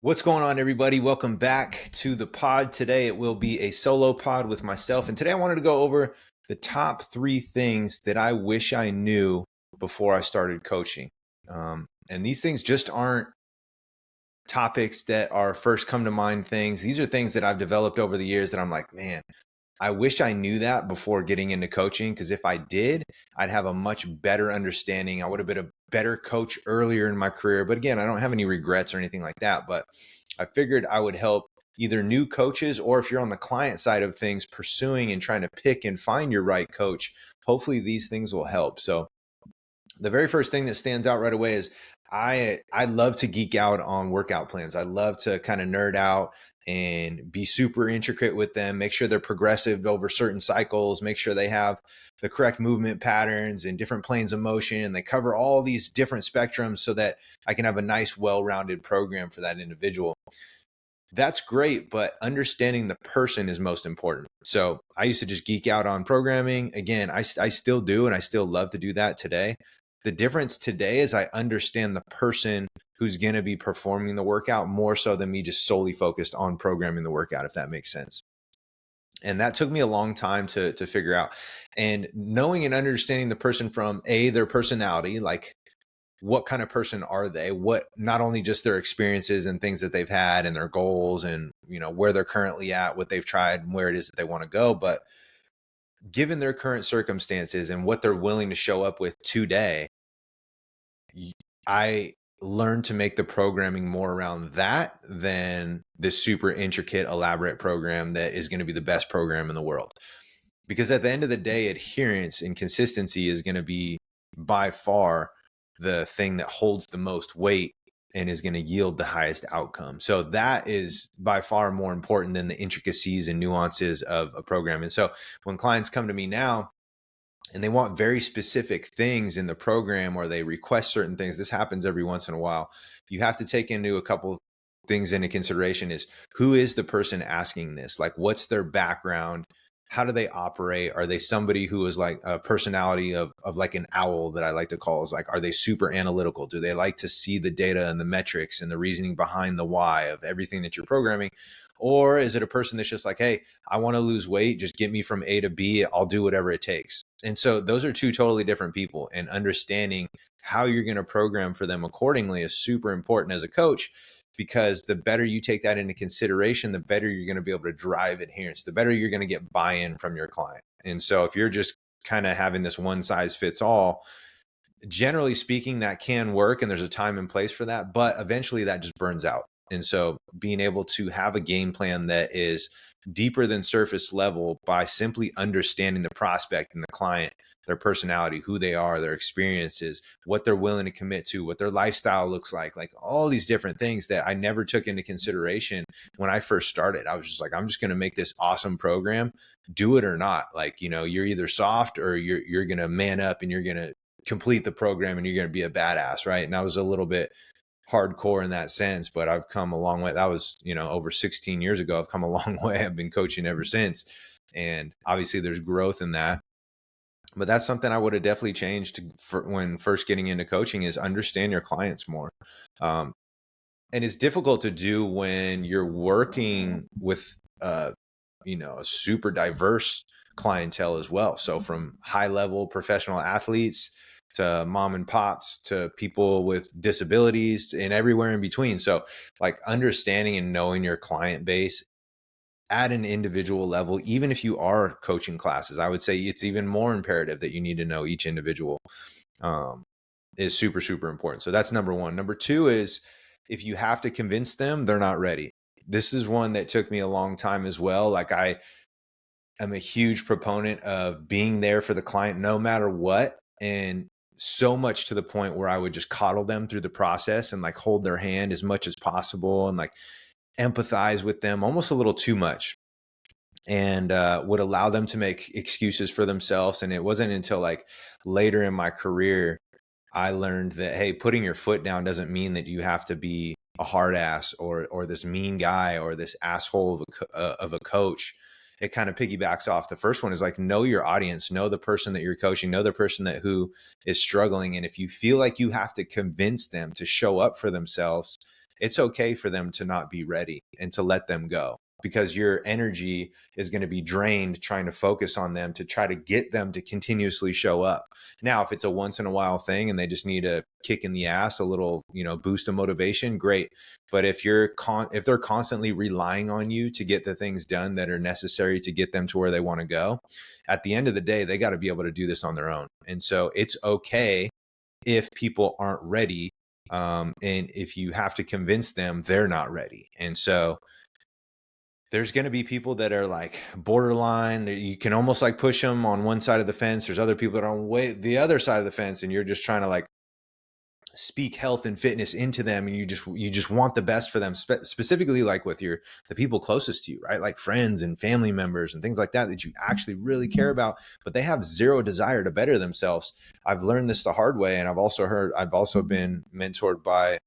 What's going on, everybody? Welcome back to the pod. Today it will be a solo pod with myself. And today I wanted to go over the top 3 things that I wish I knew before I started coaching. And these things just aren't topics that are first come to mind things. These are things that I've developed over the years that I'm like, man, I wish I knew that before getting into coaching, because if I did, I'd have a much better understanding. I would have been a better coach earlier in my career. But again, I don't have any regrets or anything like that. But I figured I would help either new coaches, or if you're on the client side of things, pursuing and trying to pick and find your right coach. Hopefully these things will help. So the very first thing that stands out right away is I love to geek out on workout plans. I love to kind of nerd out and be super intricate with them, make sure they're progressive over certain cycles, make sure they have the correct movement patterns and different planes of motion, and they cover all these different spectrums so that I can have a nice, well-rounded program for that individual. That's great, but understanding the person is most important. So I used to just geek out on programming. Again, I still do, and I still love to do that today. The difference today is I understand the person who's going to be performing the workout more so than me just solely focused on programming the workout, if that makes sense. And that took me a long time to figure out. And knowing and understanding the person from their personality, like what kind of person are they, what, not only just their experiences and things that they've had and their goals and where they're currently at, what they've tried and where it is that they want to go, but given their current circumstances and what they're willing to show up with today, I learned to make the programming more around that than this super intricate, elaborate program that is going to be the best program in the world. Because at the end of the day, adherence and consistency is going to be by far the thing that holds the most weight and is going to yield the highest outcome. So that is by far more important than the intricacies and nuances of a program. And so when clients come to me now and they want very specific things in the program, or they request certain things, this happens every once in a while. You have to take into a couple things into consideration: is who is the person asking this? Like, what's their background? How do they operate? Are they somebody who is like a personality of like an owl, that I like to call, is like, are they super analytical? Do they like to see the data and the metrics and the reasoning behind the why of everything that you're programming? Or is it a person that's just like, hey, I want to lose weight, just get me from A to B, I'll do whatever it takes? And so those are two totally different people, and understanding how you're going to program for them accordingly is super important as a coach, because the better you take that into consideration, the better you're going to be able to drive adherence, the better you're going to get buy-in from your client. And so if you're just kind of having this one size fits all, generally speaking, that can work, and there's a time and place for that, but eventually that just burns out. And so being able to have a game plan that is deeper than surface level, by simply understanding the prospect and the client, their personality, who they are, their experiences, what they're willing to commit to, what their lifestyle looks like all these different things that I never took into consideration when I first started. I was just like, I'm just going to make this awesome program, do it or not. Like, you're either soft or you're going to man up and you're going to complete the program and you're going to be a badass. Right. And I was a little bit hardcore in that sense, but I've come a long way. That was, over 16 years ago. I've come a long way. I've been coaching ever since. And obviously there's growth in that. But that's something I would have definitely changed for when first getting into coaching, is understand your clients more. And it's difficult to do when you're working with, a super diverse clientele as well. So from high level professional athletes to mom and pops to people with disabilities and everywhere in between. So like understanding and knowing your client base at an individual level, even if you are coaching classes, I would say it's even more imperative that you need to know each individual, is super, super important. So that's number one. Number two is, if you have to convince them, they're not ready. This is one that took me a long time as well. Like, I am a huge proponent of being there for the client no matter what. And so much to the point where I would just coddle them through the process and like hold their hand as much as possible and like empathize with them almost a little too much, and would allow them to make excuses for themselves. And it wasn't until like later in my career I learned that, hey, putting your foot down doesn't mean that you have to be a hard ass or this mean guy or this asshole of a coach. It kind of piggybacks off the first one, is like, know your audience, know the person that you're coaching, know the person who is struggling. And if you feel like you have to convince them to show up for themselves it's okay for them to not be ready and to let them go, because your energy is going to be drained trying to focus on them to try to get them to continuously show up. Now, if it's a once in a while thing and they just need a kick in the ass, a little, boost of motivation, great. But if if they're constantly relying on you to get the things done that are necessary to get them to where they want to go, at the end of the day, they got to be able to do this on their own. And so it's okay if people aren't ready. And if you have to convince them they're not ready. And so there's going to be people that are like borderline. You can almost like push them on one side of the fence. There's other people that are on the other side of the fence, and you're just trying to like speak health and fitness into them, and you just want the best for them, specifically like with the people closest to you, right? Like friends and family members and things like that you actually really care about, but they have zero desire to better themselves. I've learned this the hard way, and I've also been mentored by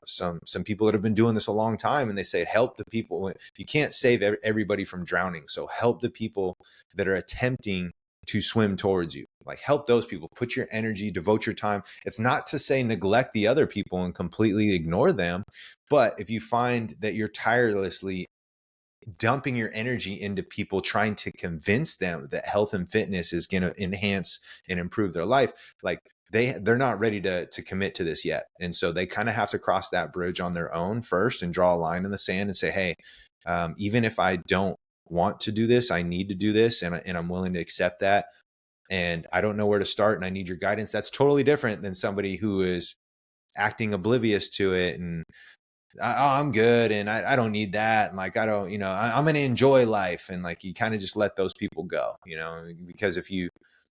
some people that have been doing this a long time, and they say help the people. You can't save everybody from drowning, so help the people that are attempting to swim towards you. Like help those people, put your energy, devote your time. It's not to say neglect the other people and completely ignore them, but if you find that you're tirelessly dumping your energy into people trying to convince them that health and fitness is going to enhance and improve their life, like they're not ready to commit to this yet. And so they kind of have to cross that bridge on their own first and draw a line in the sand and say, hey, even if I don't want to do this, I need to do this, and I'm willing to accept that, and I don't know where to start and I need your guidance. That's totally different than somebody who is acting oblivious to it and I'm good and I don't need that, and like I don't, I'm going to enjoy life, and like you kind of just let those people go, because if you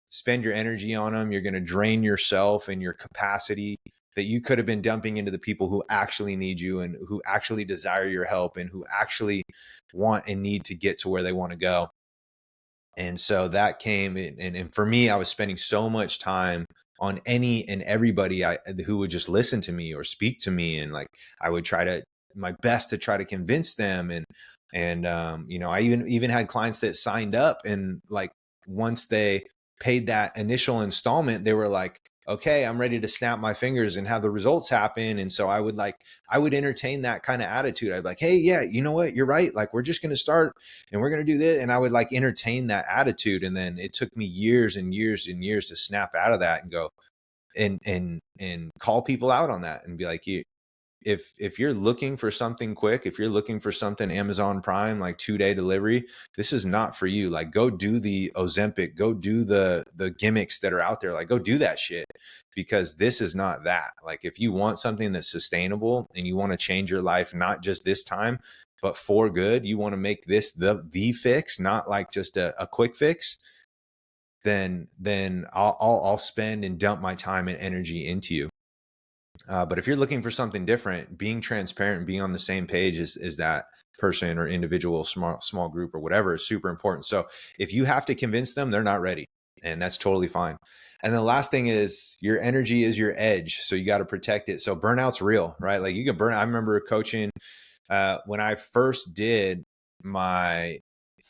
spend your energy on them, you're going to drain yourself and your capacity that you could have been dumping into the people who actually need you and who actually desire your help and who actually want and need to get to where they want to go. And so that came in, and for me, I was spending so much time on any and everybody who would just listen to me or speak to me, and like I would try to my best to try to convince them, and I even had clients that signed up, and like once they paid that initial installment, they were like, okay, I'm ready to snap my fingers and have the results happen. And so I would entertain that kind of attitude. I'd be like, hey, yeah, you know what? You're right. Like, we're just going to start and we're going to do this. And I would like entertain that attitude. And then it took me years and years and years to snap out of that and go and call people out on that and be like, if you're looking for something quick, if you're looking for something Amazon Prime, like 2-day delivery, this is not for you. Like go do the Ozempic, go do the gimmicks that are out there. Like go do that shit, because this is not that. Like if you want something that's sustainable and you want to change your life, not just this time, but for good, you want to make this the fix, not like just a quick fix, then I'll spend and dump my time and energy into you. But if you're looking for something different, being transparent and being on the same page is that person or individual, small group or whatever is super important. So if you have to convince them, they're not ready, and that's totally fine. And the last thing is your energy is your edge. So you got to protect it. So burnout's real, right? Like you can burn. I remember coaching when I first did my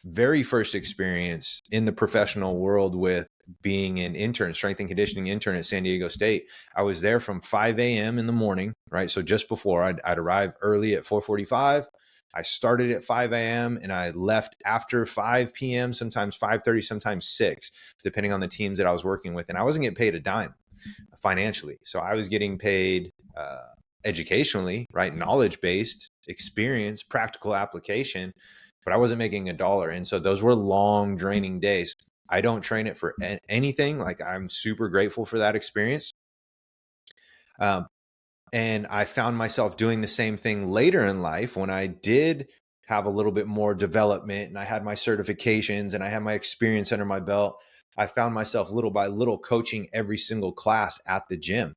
very first experience in the professional world with being an intern, strength and conditioning intern at San Diego State. I was there from 5 a.m. in the morning, right? So just before I'd arrive early at 4:45. I started at 5 a.m. and I left after 5 p.m., sometimes 5:30, sometimes 6, depending on the teams that I was working with. And I wasn't getting paid a dime financially. So I was getting paid educationally, right? Knowledge-based experience, practical application, but I wasn't making $1. And so those were long, draining days. I don't train it for anything. Like I'm super grateful for that experience. And I found myself doing the same thing later in life when I did have a little bit more development and I had my certifications and I had my experience under my belt. I found myself little by little coaching every single class at the gym.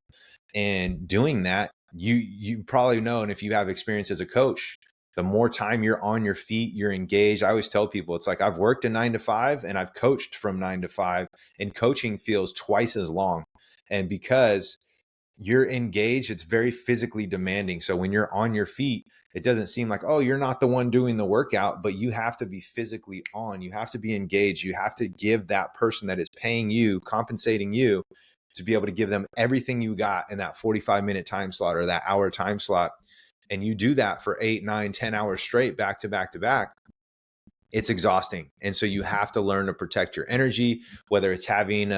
And doing that, you probably know, and if you have experience as a coach, the more time you're on your feet, you're engaged. I always tell people, it's like I've worked a 9 to 5 and I've coached from 9 to 5, and coaching feels twice as long. And because you're engaged, it's very physically demanding. So when you're on your feet, it doesn't seem like, oh, you're not the one doing the workout, but you have to be physically on. You have to be engaged. You have to give that person that is paying you, compensating you, to be able to give them everything you got in that 45-minute time slot or that hour time slot. and you do that for 8, 9, 10 hours straight, back to back to back, it's exhausting. And so you have to learn to protect your energy, whether it's having,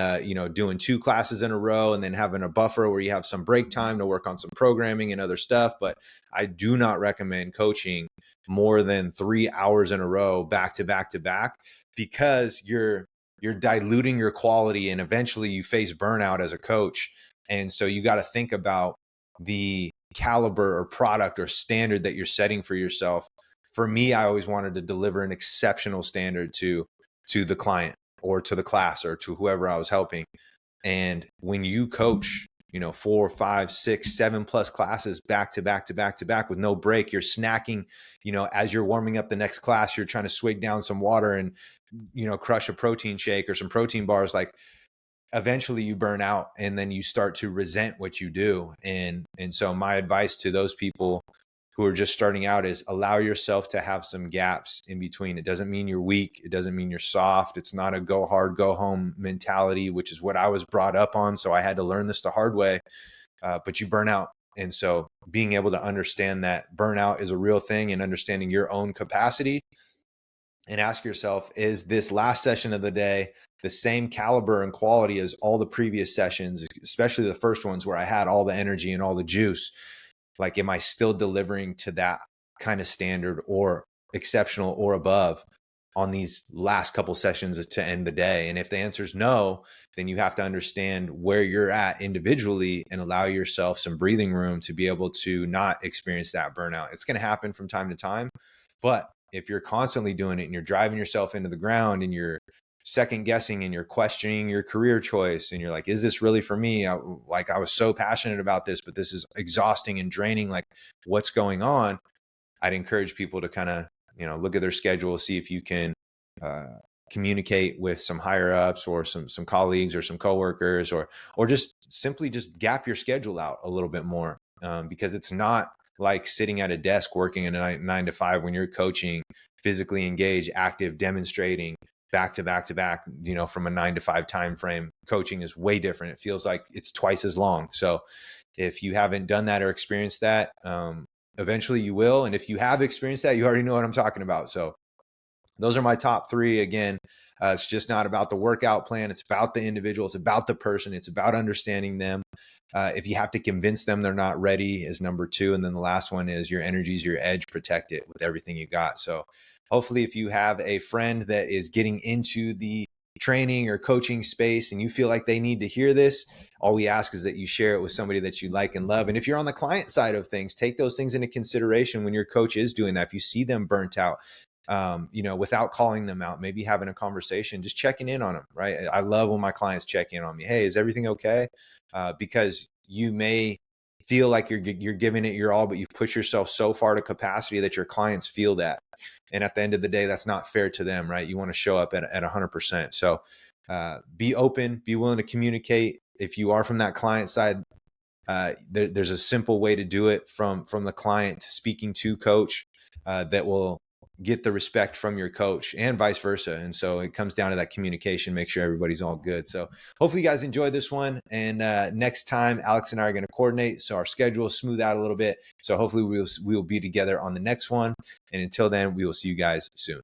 doing 2 classes in a row and then having a buffer where you have some break time to work on some programming and other stuff. But I do not recommend coaching more than 3 hours in a row, back to back to back, because you're diluting your quality and eventually you face burnout as a coach. And so you got to think about the caliber or product or standard that you're setting for yourself. For me, I always wanted to deliver an exceptional standard to the client or to the class or to whoever I was helping. And when you coach, 4, 5, 6, 7 plus classes back to back to back to back with no break, you're snacking, as you're warming up the next class, you're trying to swig down some water and, crush a protein shake or some protein bars. Like, eventually you burn out and then you start to resent what you do. And so my advice to those people who are just starting out is allow yourself to have some gaps in between. It doesn't mean you're weak. It doesn't mean you're soft. It's not a go hard, go home mentality, which is what I was brought up on. So I had to learn this the hard way, but you burn out. And so being able to understand that burnout is a real thing and understanding your own capacity, and ask yourself, is this last session of the day the same caliber and quality as all the previous sessions, especially the first ones where I had all the energy and all the juice? Like, am I still delivering to that kind of standard or exceptional or above on these last couple sessions to end the day? And if the answer is no, then you have to understand where you're at individually and allow yourself some breathing room to be able to not experience that burnout. It's going to happen from time to time, but if you're constantly doing it and you're driving yourself into the ground and you're second guessing and you're questioning your career choice and you're like, is this really for me? I was so passionate about this, but this is exhausting and draining. Like, what's going on? I'd encourage people to kind of, look at their schedule, see if you can communicate with some higher ups or some colleagues or some coworkers, or just simply just gap your schedule out a little bit more, because it's not like sitting at a desk working in a 9 to 5 when you're coaching, physically engaged, active, demonstrating back to back to back, from a 9 to 5 time frame. Coaching is way different. It feels like it's twice as long. So if you haven't done that or experienced that, eventually you will. And if you have experienced that, you already know what I'm talking about. So those are my top 3. Again, it's just not about the workout plan. It's about the individual. It's about the person. It's about understanding them. If you have to convince them they're not ready, is number 2. And then the last one is your energy is your edge, protect it with everything you got. So hopefully if you have a friend that is getting into the training or coaching space and you feel like they need to hear this, all we ask is that you share it with somebody that you like and love. And if you're on the client side of things, take those things into consideration when your coach is doing that. If you see them burnt out, without calling them out, maybe having a conversation, just checking in on them, right? I love when my clients check in on me. Hey, is everything okay? Because you may feel like you're giving it your all, but you've pushed yourself so far to capacity that your clients feel that. And at the end of the day, that's not fair to them, right? You want to show up at 100%. So be open, be willing to communicate. If you are from that client side, there's a simple way to do it from the client to speaking to coach, that will get the respect from your coach and vice versa. And so it comes down to that communication, make sure everybody's all good. So hopefully you guys enjoyed this one. And next time, Alex and I are going to coordinate, so our schedule will smooth out a little bit. So hopefully we will be together on the next one. And until then, we will see you guys soon.